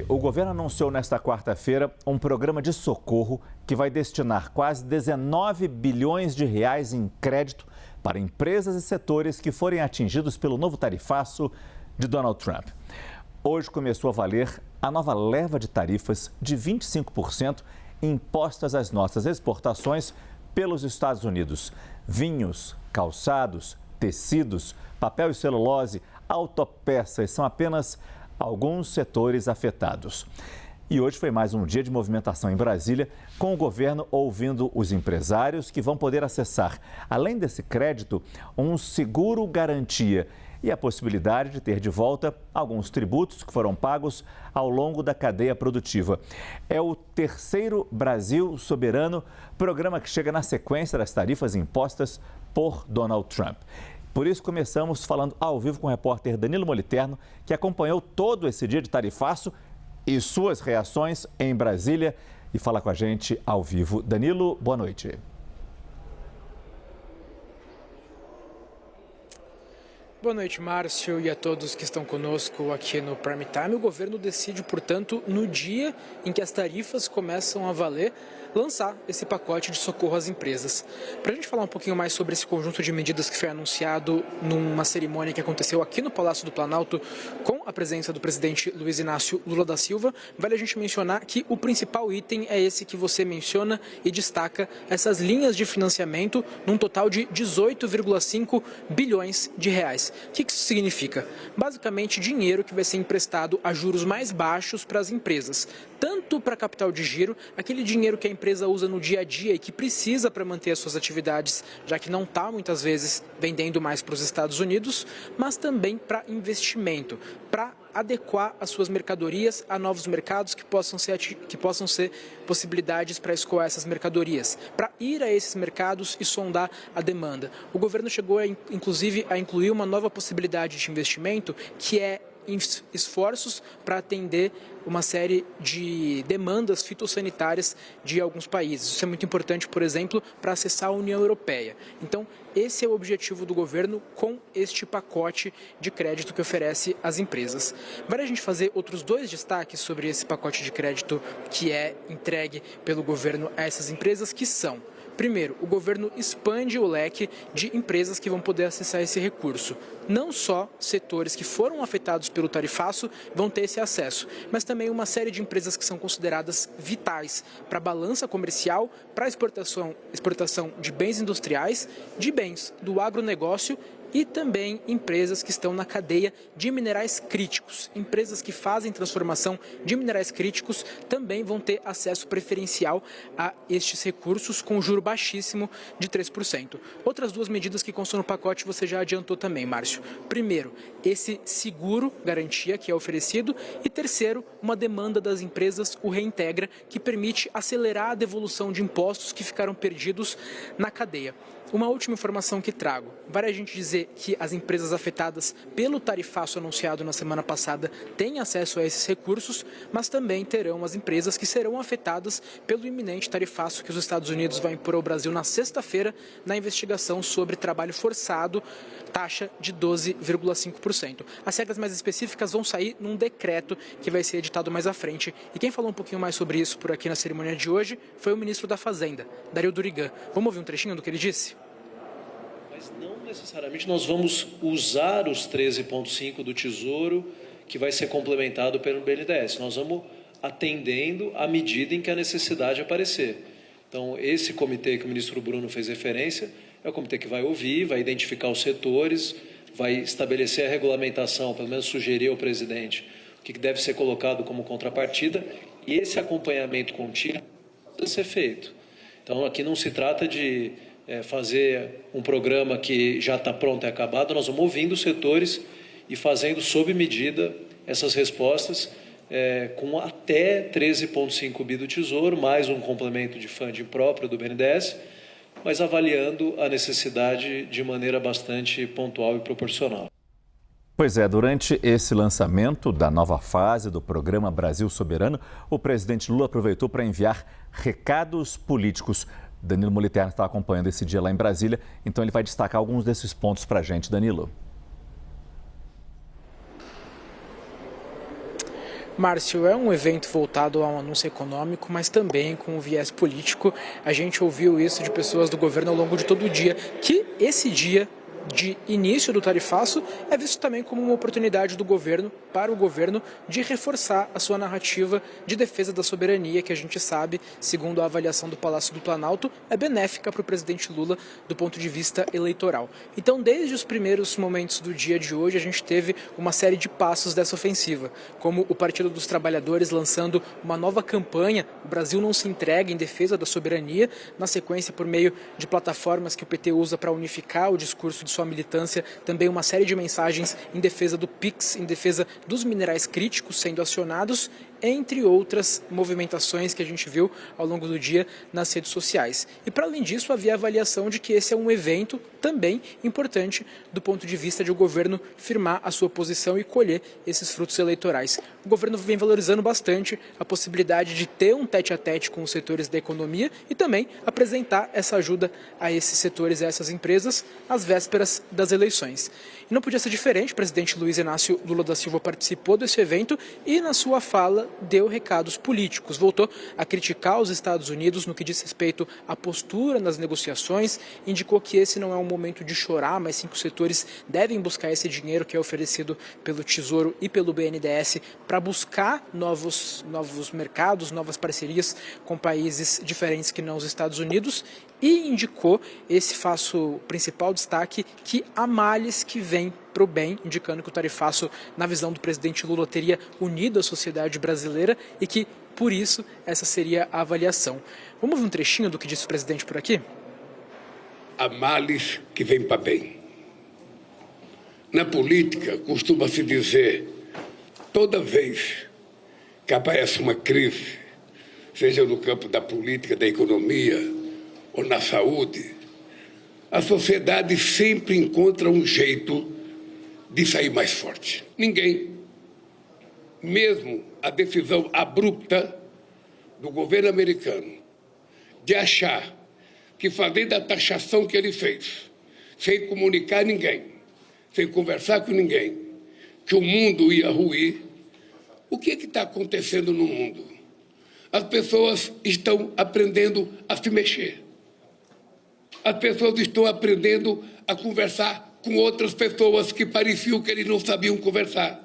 O governo anunciou nesta quarta-feira um programa de socorro que vai destinar quase 19 bilhões de reais em crédito para empresas e setores que forem atingidos pelo novo tarifaço de Donald Trump. Hoje começou a valer a nova leva de tarifas de 25% impostas às nossas exportações pelos Estados Unidos. Vinhos, calçados, tecidos, papel e celulose, autopeças são apenas alguns setores afetados. E hoje foi mais um dia de movimentação em Brasília, com o governo ouvindo os empresários que vão poder acessar, além desse crédito, um seguro-garantia e a possibilidade de ter de volta alguns tributos que foram pagos ao longo da cadeia produtiva. É o terceiro Brasil Soberano, programa que chega na sequência das tarifas impostas por Donald Trump. Por isso, começamos falando ao vivo com o repórter Danilo Moliterno, que acompanhou todo esse dia de tarifaço e suas reações em Brasília e fala com a gente ao vivo. Danilo, boa noite. Boa noite, Márcio, e a todos que estão conosco aqui no Prime Time. O governo decide, portanto, no dia em que as tarifas começam a valer, lançar esse pacote de socorro às empresas. Para a gente falar um pouquinho mais sobre esse conjunto de medidas que foi anunciado numa cerimônia que aconteceu aqui no Palácio do Planalto, com a presença do presidente Luiz Inácio Lula da Silva, vale a gente mencionar que o principal item é esse que você menciona e destaca, essas linhas de financiamento num total de 18,5 bilhões de reais. O que isso significa? Basicamente, dinheiro que vai ser emprestado a juros mais baixos para as empresas, tanto para capital de giro, aquele dinheiro que a empresa usa no dia a dia e que precisa para manter as suas atividades, já que não está muitas vezes vendendo mais para os Estados Unidos, mas também para investimento, para adequar as suas mercadorias a novos mercados que possam ser possibilidades para escoar essas mercadorias, para ir a esses mercados e sondar a demanda. O governo chegou, inclusive, a incluir uma nova possibilidade de investimento, que é esforços para atender uma série de demandas fitossanitárias de alguns países. Isso é muito importante, por exemplo, para acessar a União Europeia. Então, esse é o objetivo do governo com este pacote de crédito que oferece às empresas. Vale a gente fazer outros dois destaques sobre esse pacote de crédito que é entregue pelo governo a essas empresas, que são: primeiro, o governo expande o leque de empresas que vão poder acessar esse recurso. Não só setores que foram afetados pelo tarifaço vão ter esse acesso, mas também uma série de empresas que são consideradas vitais para a balança comercial, para a exportação de bens industriais, de bens do agronegócio e também empresas que estão na cadeia de minerais críticos. Empresas que fazem transformação de minerais críticos também vão ter acesso preferencial a estes recursos com juro baixíssimo de 3%. Outras duas medidas que constam no pacote você já adiantou também, Márcio. Primeiro, esse seguro garantia que é oferecido, e terceiro, uma demanda das empresas, o Reintegra, que permite acelerar a devolução de impostos que ficaram perdidos na cadeia. Uma última informação que trago: vale a gente dizer que as empresas afetadas pelo tarifaço anunciado na semana passada têm acesso a esses recursos, mas também terão as empresas que serão afetadas pelo iminente tarifaço que os Estados Unidos vão impor ao Brasil na sexta-feira na investigação sobre trabalho forçado, taxa de 12,5%. As regras mais específicas vão sair num decreto que vai ser editado mais à frente. E quem falou um pouquinho mais sobre isso por aqui na cerimônia de hoje foi o ministro da Fazenda, Dario Durigan. Vamos ouvir um trechinho do que ele disse? Mas não necessariamente nós vamos usar os 13,5 do Tesouro, que vai ser complementado pelo BNDES. Nós vamos atendendo à medida em que a necessidade aparecer. Então, esse comitê que o ministro Bruno fez referência é o comitê que vai ouvir, vai identificar os setores, vai estabelecer a regulamentação, pelo menos sugerir ao presidente o que deve ser colocado como contrapartida, e esse acompanhamento contínuo precisa ser feito. Então, aqui não se trata de fazer um programa que já está pronto e acabado. Nós vamos ouvindo os setores e fazendo sob medida essas respostas, com até 13,5 bi do Tesouro, mais um complemento de funding próprio do BNDES, mas avaliando a necessidade de maneira bastante pontual e proporcional. Pois é, durante esse lançamento da nova fase do programa Brasil Soberano, o presidente Lula aproveitou para enviar recados políticos. Danilo Moliterno está acompanhando esse dia lá em Brasília, então ele vai destacar alguns desses pontos para a gente. Danilo. Márcio, é um evento voltado a um anúncio econômico, mas também com um viés político. A gente ouviu isso de pessoas do governo ao longo de todo o dia, que esse dia de início do tarifaço é visto também como uma oportunidade do governo, para o governo, de reforçar a sua narrativa de defesa da soberania, que a gente sabe, segundo a avaliação do Palácio do Planalto, é benéfica para o presidente Lula do ponto de vista eleitoral. Então, desde os primeiros momentos do dia de hoje, a gente teve uma série de passos dessa ofensiva, como o Partido dos Trabalhadores lançando uma nova campanha, o Brasil não se entrega, em defesa da soberania, na sequência, por meio de plataformas que o PT usa para unificar o discurso de sua militância, também uma série de mensagens em defesa do PIX, em defesa dos minerais críticos sendo acionados, entre outras movimentações que a gente viu ao longo do dia nas redes sociais. E para além disso, havia a avaliação de que esse é um evento também importante do ponto de vista de o governo firmar a sua posição e colher esses frutos eleitorais. O governo vem valorizando bastante a possibilidade de ter um tete-a-tete com os setores da economia e também apresentar essa ajuda a esses setores e a essas empresas às vésperas das eleições. E não podia ser diferente, o presidente Luiz Inácio Lula da Silva participou desse evento e, na sua fala, deu recados políticos. Voltou a criticar os Estados Unidos no que diz respeito à postura nas negociações, indicou que esse não é um momento de chorar, mas sim que os setores devem buscar esse dinheiro que é oferecido pelo Tesouro e pelo BNDES para buscar novos mercados, novas parcerias com países diferentes que não os Estados Unidos, e indicou, esse faço principal destaque, que há males que vêm para o bem, indicando que o tarifaço, na visão do presidente Lula, teria unido a sociedade brasileira e que, por isso, essa seria a avaliação. Vamos ver um trechinho do que disse o presidente por aqui? Há males que vêm para bem. Na política, costuma-se dizer, toda vez que aparece uma crise, seja no campo da política, da economia ou na saúde, a sociedade sempre encontra um jeito de sair mais forte. Ninguém, mesmo a decisão abrupta do governo americano de achar que, fazendo a taxação que ele fez, sem comunicar ninguém, sem conversar com ninguém, que o mundo ia ruir, o que está acontecendo no mundo? As pessoas estão aprendendo a se mexer. As pessoas estão aprendendo a conversar com outras pessoas que pareciam que eles não sabiam conversar.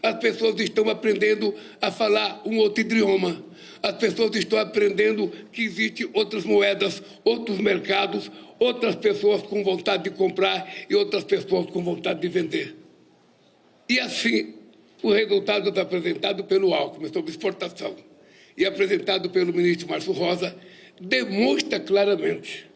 As pessoas estão aprendendo a falar um outro idioma. As pessoas estão aprendendo que existem outras moedas, outros mercados, outras pessoas com vontade de comprar e outras pessoas com vontade de vender. E assim, o resultado apresentado pelo Alckmin sobre exportação e apresentado pelo ministro Márcio Rosa demonstra claramente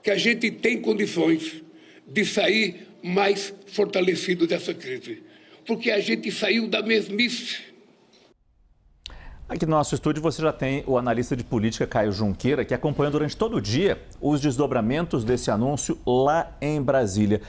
que a gente tem condições de sair mais fortalecido dessa crise, porque a gente saiu da mesmice. Aqui no nosso estúdio você já tem o analista de política Caio Junqueira, que acompanha durante todo o dia os desdobramentos desse anúncio lá em Brasília.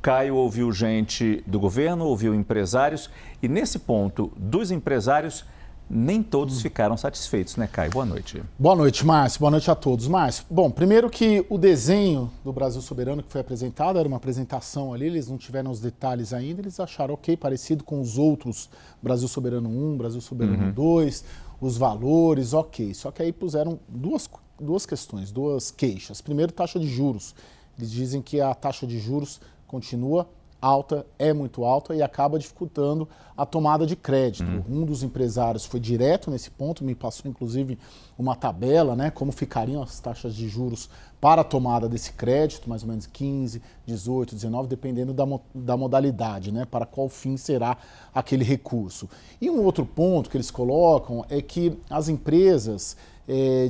Caio ouviu gente do governo, ouviu empresários e nesse ponto dos empresários, nem todos ficaram satisfeitos, né, Caio? Boa noite. Boa noite, Márcio. Boa noite a todos. Márcio, bom, primeiro que o desenho do Brasil Soberano que foi apresentado, era uma apresentação ali, eles não tiveram os detalhes ainda, eles acharam ok, parecido com os outros, Brasil Soberano 1, Brasil Soberano 2, os valores, ok. Só que aí puseram duas questões, duas queixas. Primeiro, taxa de juros. Eles dizem que a taxa de juros continua alta, é muito alta e acaba dificultando a tomada de crédito. Um dos empresários foi direto nesse ponto, me passou inclusive uma tabela, né, como ficariam as taxas de juros para a tomada desse crédito, mais ou menos 15, 18, 19, dependendo da modalidade, né, para qual fim será aquele recurso. E um outro ponto que eles colocam é que as empresas,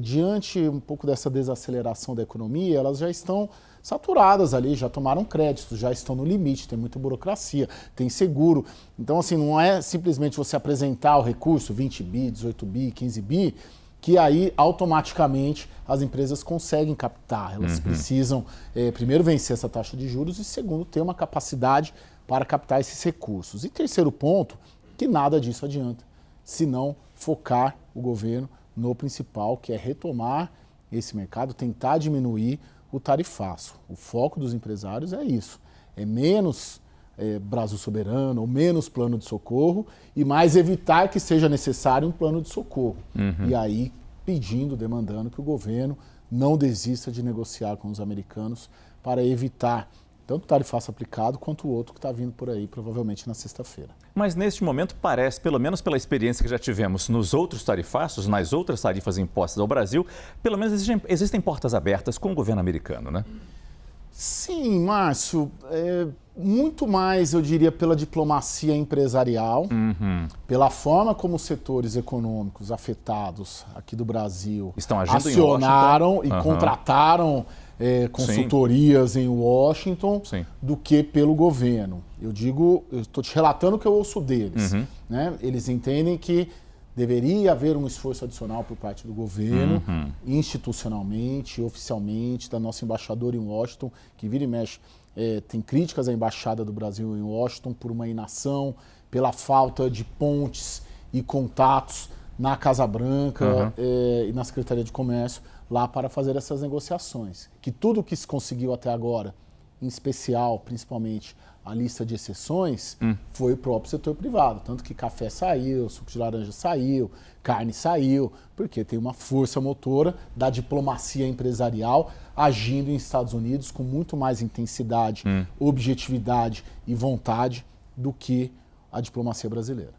diante um pouco dessa desaceleração da economia, elas já estão saturadas ali, já tomaram crédito, já estão no limite, tem muita burocracia, tem seguro. Então, assim, não é simplesmente você apresentar o recurso, 20 bi, 18 bi, 15 bi, que aí automaticamente as empresas conseguem captar. Elas precisam, primeiro, vencer essa taxa de juros e, segundo, ter uma capacidade para captar esses recursos. E terceiro ponto, que nada disso adianta, se não focar o governo no principal, que é retomar esse mercado, tentar diminuir o tarifaço. O foco dos empresários é isso, é menos Brasil soberano ou menos plano de socorro e mais evitar que seja necessário um plano de socorro. E aí pedindo, demandando que o governo não desista de negociar com os americanos para evitar tanto o tarifaço aplicado quanto o outro que está vindo por aí, provavelmente na sexta-feira. Mas neste momento parece, pelo menos pela experiência que já tivemos nos outros tarifaços, nas outras tarifas impostas ao Brasil, pelo menos existem portas abertas com o governo americano, né? Sim, Márcio, muito mais, eu diria, pela diplomacia empresarial, pela forma como os setores econômicos afetados aqui do Brasil estão agindo acionaram e contrataram consultorias em Washington do que pelo governo. Eu estou te relatando o que eu ouço deles. Né? Eles entendem que deveria haver um esforço adicional por parte do governo, institucionalmente, oficialmente, da nossa embaixadora em Washington, que vira e mexe, tem críticas à embaixada do Brasil em Washington por uma inação, pela falta de pontes e contatos na Casa Branca e na Secretaria de Comércio, lá para fazer essas negociações. Que tudo o que se conseguiu até agora, em especial, principalmente, a lista de exceções, foi o próprio setor privado. Tanto que café saiu, suco de laranja saiu, carne saiu, porque tem uma força motora da diplomacia empresarial agindo em Estados Unidos com muito mais intensidade, objetividade e vontade do que a diplomacia brasileira.